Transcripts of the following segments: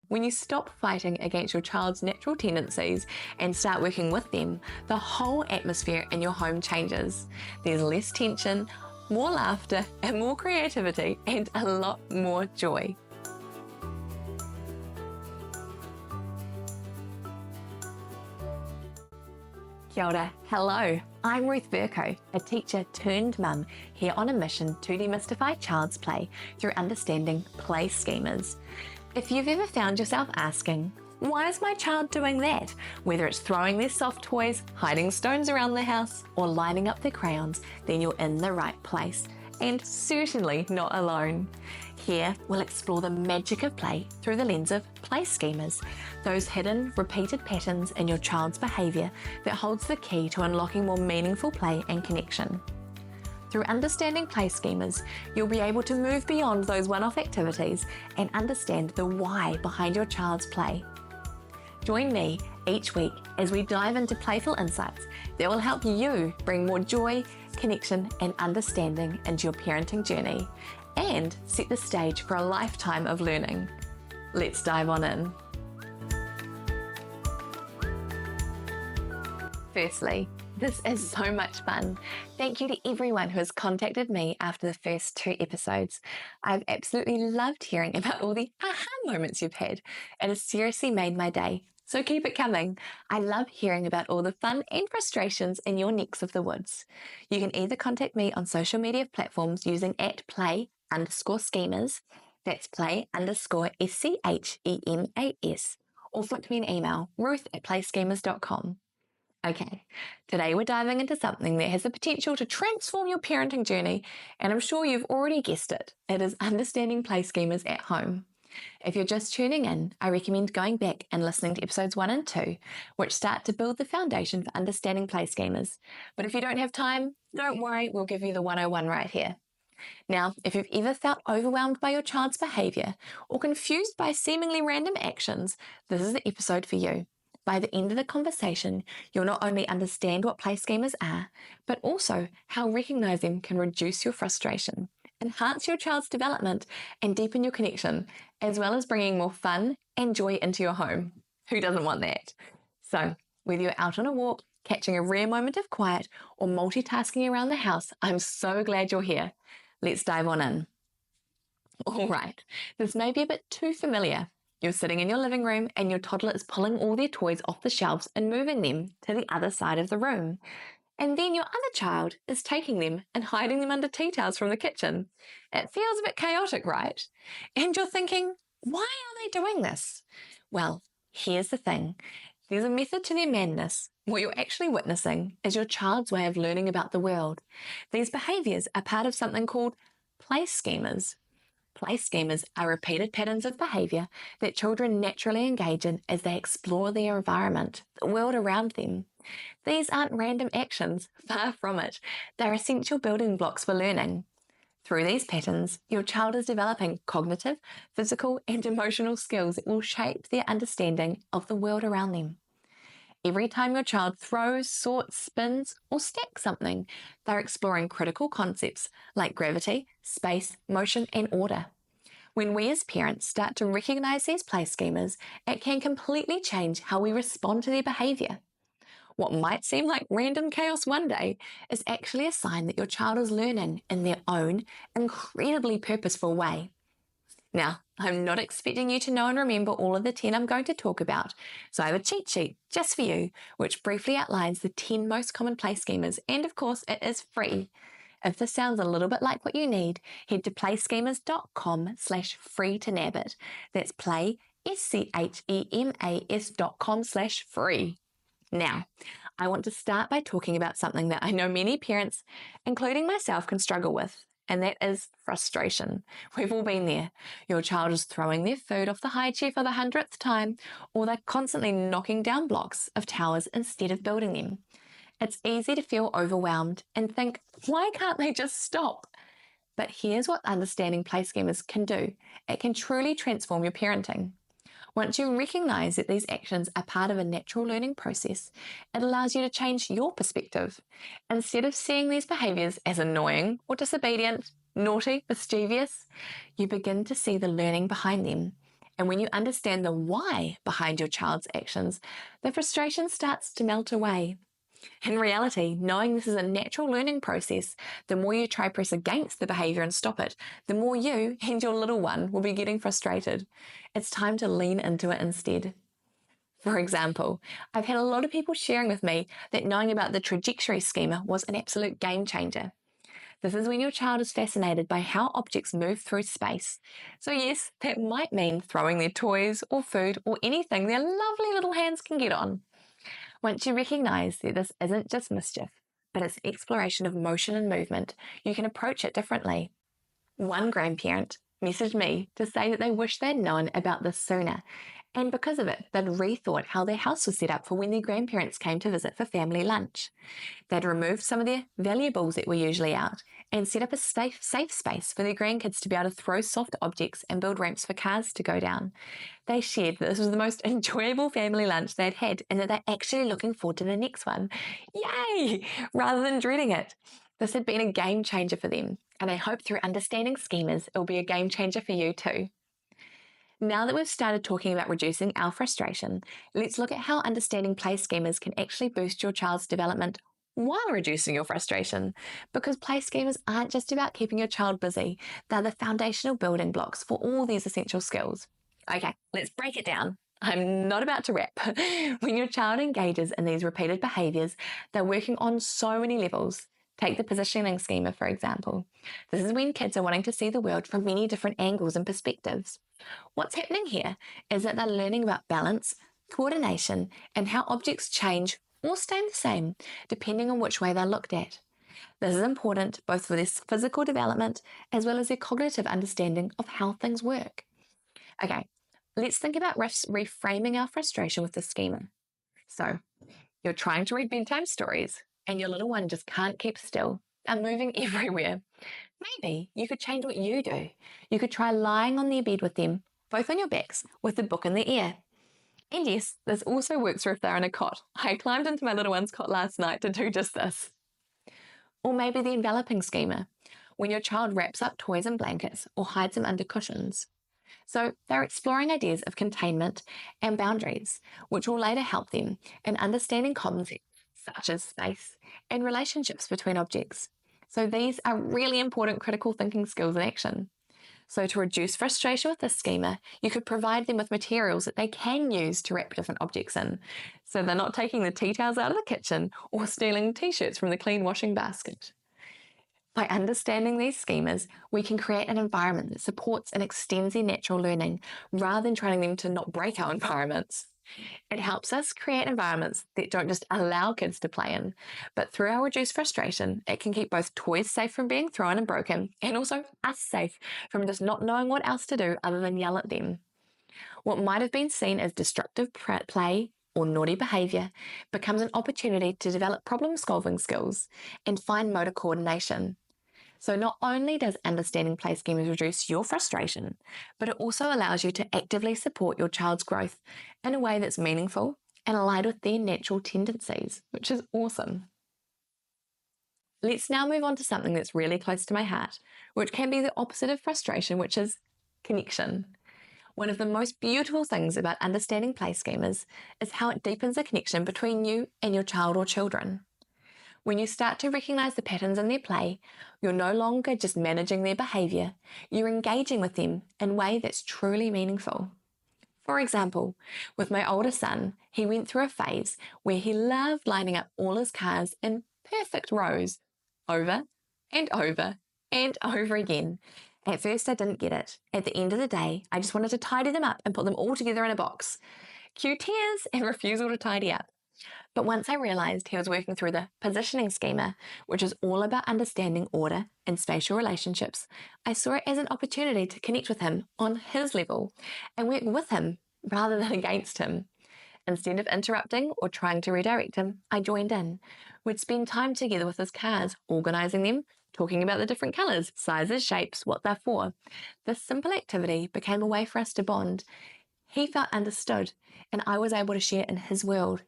When you stop fighting against your child's natural tendencies and start working with them, the whole atmosphere in your home changes. There's less tension, more laughter, and more creativity, and a lot more joy. Kia ora. Hello, I'm Ruth Burko, a teacher turned mum here on a mission to demystify child's play through understanding play schemas. If you've ever found yourself asking, why is my child doing that? Whether it's throwing their soft toys, hiding stones around the house, or lining up their crayons, then you're in the right place, and certainly not alone. Here, we'll explore the magic of play through the lens of play schemas, those hidden, repeated patterns in your child's behaviour that holds the key to unlocking more meaningful play and connection. Through understanding play schemas, you'll be able to move beyond those one-off activities and understand the why behind your child's play. Join me each week as we dive into playful insights that will help you bring more joy, connection, and understanding into your parenting journey and set the stage for a lifetime of learning. Let's dive on in. Firstly, this is so much fun. Thank you to everyone who has contacted me after the first 2 episodes. I've absolutely loved hearing about all the aha moments you've had. It has seriously made my day, so keep it coming. I love hearing about all the fun and frustrations in your necks of the woods. You can either contact me on social media platforms using @play_schemas, that's play_schemas, or flick me an email, ruth@playschemas.com. Okay, today we're diving into something that has the potential to transform your parenting journey, and I'm sure you've already guessed it. It is understanding play schemas at home. If you're just tuning in, I recommend going back and listening to episodes 1 and 2, which start to build the foundation for understanding play schemas. But if you don't have time, don't worry, we'll give you the 101 right here. Now, if you've ever felt overwhelmed by your child's behaviour or confused by seemingly random actions, this is the episode for you. By the end of the conversation, you'll not only understand what play schemas are, but also how recognising them can reduce your frustration, enhance your child's development, and deepen your connection, as well as bringing more fun and joy into your home. Who doesn't want that? So, whether you're out on a walk, catching a rare moment of quiet, or multitasking around the house, I'm so glad you're here. Let's dive on in. All right, this may be a bit too familiar. You're sitting in your living room and your toddler is pulling all their toys off the shelves and moving them to the other side of the room. And then your other child is taking them and hiding them under tea towels from the kitchen. It feels a bit chaotic, right? And you're thinking, why are they doing this? Well, here's the thing. There's a method to their madness. What you're actually witnessing is your child's way of learning about the world. These behaviours are part of something called play schemas. Play schemas are repeated patterns of behaviour that children naturally engage in as they explore their environment, the world around them. These aren't random actions, far from it. They're essential building blocks for learning. Through these patterns, your child is developing cognitive, physical, and emotional skills that will shape their understanding of the world around them. Every time your child throws, sorts, spins, or stacks something, they're exploring critical concepts like gravity, space, motion, and order. When we as parents start to recognise these play schemas, it can completely change how we respond to their behaviour. What might seem like random chaos one day is actually a sign that your child is learning in their own incredibly purposeful way. Now, I'm not expecting you to know and remember all of the 10 I'm going to talk about, so I have a cheat sheet just for you, which briefly outlines the 10 most common play schemas, and of course, it is free. If this sounds a little bit like what you need, head to playschemas.com/free to nab it. That's schemas.com/free. Now, I want to start by talking about something that I know many parents, including myself, can struggle with, and that is frustration. We've all been there. Your child is throwing their food off the high chair for the 100th time, or they're constantly knocking down blocks of towers instead of building them. It's easy to feel overwhelmed and think, why can't they just stop? But here's what understanding play schemas can do. It can truly transform your parenting. Once you recognise that these actions are part of a natural learning process, it allows you to change your perspective. Instead of seeing these behaviours as annoying or disobedient, naughty, mischievous, you begin to see the learning behind them. And when you understand the why behind your child's actions, the frustration starts to melt away. In reality, knowing this is a natural learning process, the more you try press against the behaviour and stop it, the more you and your little one will be getting frustrated. It's time to lean into it instead. For example, I've had a lot of people sharing with me that knowing about the trajectory schema was an absolute game changer. This is when your child is fascinated by how objects move through space. So yes, that might mean throwing their toys or food or anything their lovely little hands can get on. Once you recognise that this isn't just mischief, but it's exploration of motion and movement, you can approach it differently. One grandparent messaged me to say that they wish they'd known about this sooner, and because of it, they'd rethought how their house was set up for when their grandparents came to visit for family lunch. They'd removed some of their valuables that were usually out and set up a safe space for their grandkids to be able to throw soft objects and build ramps for cars to go down. They shared that this was the most enjoyable family lunch they'd had and that they're actually looking forward to the next one. Yay! Rather than dreading it. This had been a game changer for them, and I hope through understanding schemas, it will be a game changer for you too. Now that we've started talking about reducing our frustration, let's look at how understanding play schemas can actually boost your child's development while reducing your frustration. Because play schemas aren't just about keeping your child busy, they're the foundational building blocks for all these essential skills. Okay, let's break it down. I'm not about to rap. When your child engages in these repeated behaviours, they're working on so many levels. Take the positioning schema, for example. This is when kids are wanting to see the world from many different angles and perspectives. What's happening here is that they're learning about balance, coordination, and how objects change or stay the same, depending on which way they're looked at. This is important both for their physical development as well as their cognitive understanding of how things work. Okay, let's think about reframing our frustration with the schema. So, you're trying to read bedtime stories, and your little one just can't keep still. They're moving everywhere. Maybe you could change what you do. You could try lying on their bed with them, both on your backs, with the book in their ear. And yes, this also works for if they're in a cot. I climbed into my little one's cot last night to do just this. Or maybe the enveloping schema, when your child wraps up toys in blankets or hides them under cushions. So they're exploring ideas of containment and boundaries, which will later help them in understanding concepts such as space and relationships between objects. So these are really important critical thinking skills in action. So to reduce frustration with this schema, you could provide them with materials that they can use to wrap different objects in. So they're not taking the tea towels out of the kitchen or stealing t-shirts from the clean washing basket. By understanding these schemas, we can create an environment that supports and extends their natural learning rather than training them to not break our environments. It helps us create environments that don't just allow kids to play in, but through our reduced frustration, it can keep both toys safe from being thrown and broken, and also us safe from just not knowing what else to do other than yell at them. What might have been seen as destructive play or naughty behaviour becomes an opportunity to develop problem-solving skills and fine motor coordination. So not only does understanding play schemas reduce your frustration, but it also allows you to actively support your child's growth in a way that's meaningful and aligned with their natural tendencies, which is awesome. Let's now move on to something that's really close to my heart, which can be the opposite of frustration, which is connection. One of the most beautiful things about understanding play schemas is how it deepens the connection between you and your child or children. When you start to recognise the patterns in their play, you're no longer just managing their behaviour, you're engaging with them in a way that's truly meaningful. For example, with my older son, he went through a phase where he loved lining up all his cars in perfect rows, over and over and over again. At first I didn't get it. At the end of the day, I just wanted to tidy them up and put them all together in a box. Cue tears and refusal to tidy up. But once I realised he was working through the positioning schema, which is all about understanding order and spatial relationships, I saw it as an opportunity to connect with him on his level and work with him rather than against him. Instead of interrupting or trying to redirect him, I joined in. We'd spend time together with his cars, organising them, talking about the different colours, sizes, shapes, what they're for. This simple activity became a way for us to bond. He felt understood, and I was able to share in his world.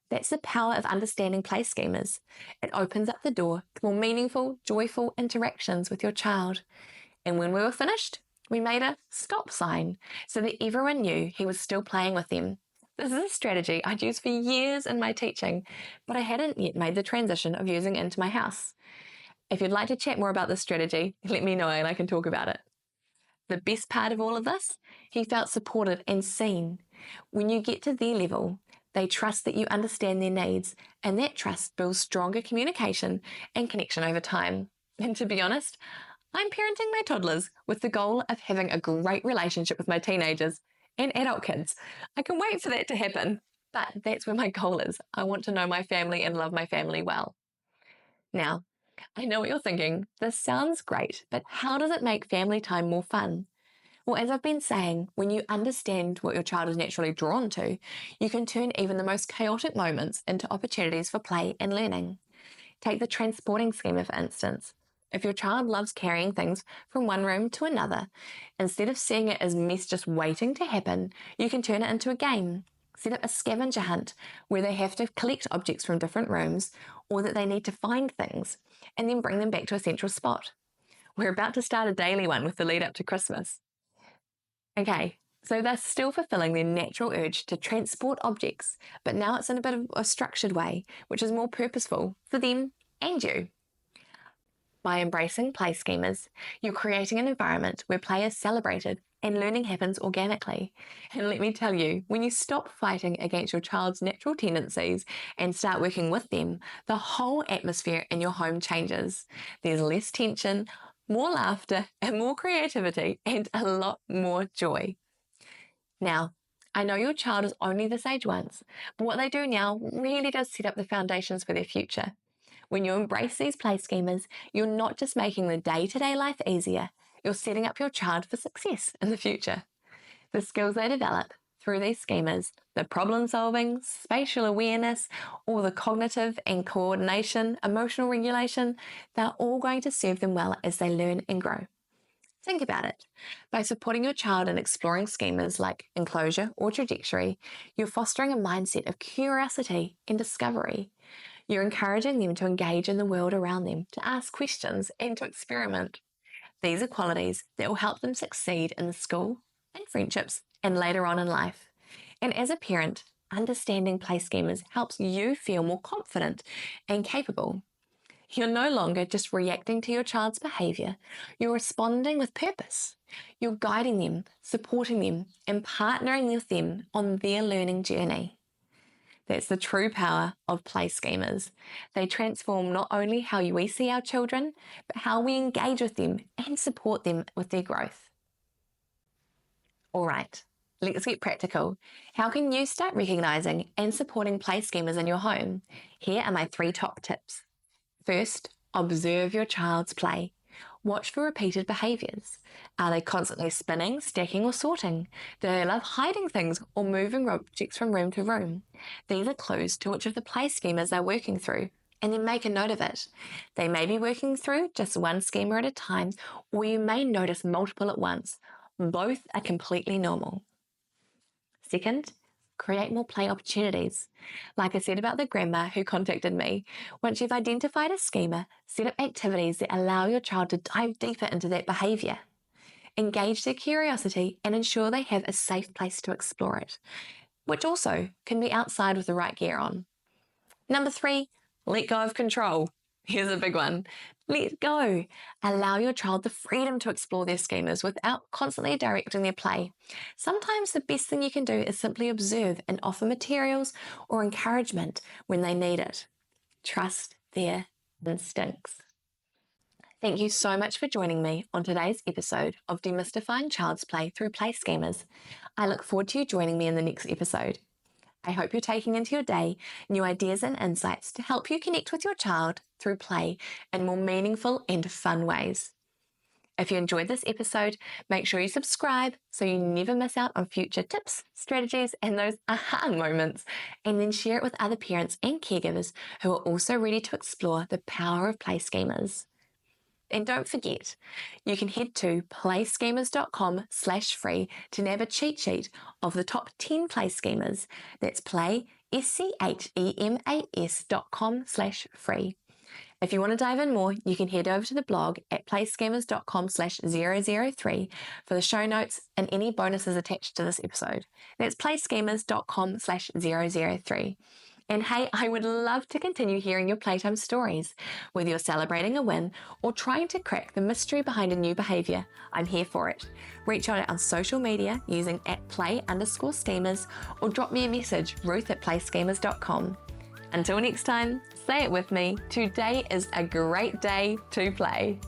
That's the power of understanding play schemas. It opens up the door to more meaningful, joyful interactions with your child. And when we were finished, We made a stop sign so that everyone knew he was still playing with them. This is a strategy I'd used for years in my teaching, but I hadn't yet made the transition of using it into my house. If you'd like to chat more about this strategy, let me know and I can talk about it. The best part of all of this, he felt supported and seen. When you get to their level, they trust that you understand their needs, and that trust builds stronger communication and connection over time. And to be honest, I'm parenting my toddlers with the goal of having a great relationship with my teenagers and adult kids. I can wait for that to happen, but that's where my goal is. I want to know my family and love my family well. Now, I know what you're thinking. This sounds great, but how does it make family time more fun? Well, as I've been saying, when you understand what your child is naturally drawn to, you can turn even the most chaotic moments into opportunities for play and learning. Take the transporting schema, for instance. If your child loves carrying things from one room to another, instead of seeing it as mess just waiting to happen, you can turn it into a game. Set up a scavenger hunt where they have to collect objects from different rooms or that they need to find things and then bring them back to a central spot. We're about to start a daily one with the lead up to Christmas. Okay, so they're still fulfilling their natural urge to transport objects, but now it's in a bit of a structured way, which is more purposeful for them and you. By embracing play schemas, you're creating an environment where play is celebrated and learning happens organically. And let me tell you, when you stop fighting against your child's natural tendencies and start working with them, the whole atmosphere in your home changes. There's less tension, more laughter, and more creativity, and a lot more joy. Now, I know your child is only this age once, but what they do now really does set up the foundations for their future. When you embrace these play schemas, you're not just making the day-to-day life easier, you're setting up your child for success in the future. The skills they develop through these schemas, the problem solving, spatial awareness, or the cognitive and coordination, emotional regulation, they're all going to serve them well as they learn and grow. Think about it. By supporting your child in exploring schemas like enclosure or trajectory, you're fostering a mindset of curiosity and discovery. You're encouraging them to engage in the world around them, to ask questions, and to experiment. These are qualities that will help them succeed in the school, in friendships, and later on in life. And as a parent, understanding play schemas helps you feel more confident and capable. You're no longer just reacting to your child's behaviour, you're responding with purpose. You're guiding them, supporting them, and partnering with them on their learning journey. That's the true power of play schemas. They transform not only how we see our children, but how we engage with them and support them with their growth. All right, let's get practical. How can you start recognising and supporting play schemas in your home? Here are my 3 top tips. First, observe your child's play. Watch for repeated behaviours. Are they constantly spinning, stacking, or sorting? Do they love hiding things or moving objects from room to room? These are clues to which of the play schemas they're working through, and then make a note of it. They may be working through just one schema at a time, or you may notice multiple at once. Both are completely normal. Second, create more play opportunities. Like I said about the grandma who contacted me, once you've identified a schema, set up activities that allow your child to dive deeper into that behaviour. Engage their curiosity and ensure they have a safe place to explore it, which also can be outside with the right gear on. Number 3, let go of control. Here's a big one. Let go. Allow your child the freedom to explore their schemas without constantly directing their play. Sometimes the best thing you can do is simply observe and offer materials or encouragement when they need it. Trust their instincts. Thank you so much for joining me on today's episode of Demystifying Child's Play through Play Schemas. I look forward to you joining me in the next episode. I hope you're taking into your day new ideas and insights to help you connect with your child through play in more meaningful and fun ways. If you enjoyed this episode, make sure you subscribe so you never miss out on future tips, strategies, and those aha moments, and then share it with other parents and caregivers who are also ready to explore the power of play schemas. And don't forget, you can head to playschemas.com/free to nab a cheat sheet of the top 10 play schemas. That's playschemas.com/free. If you want to dive in more, you can head over to the blog at playschemas.com/003 for the show notes and any bonuses attached to this episode. That's playschemas.com/003. And hey, I would love to continue hearing your playtime stories. Whether you're celebrating a win or trying to crack the mystery behind a new behaviour, I'm here for it. Reach out on social media using @play_schemas or drop me a message, ruth@playschemas.com. Until next time, say it with me, today is a great day to play.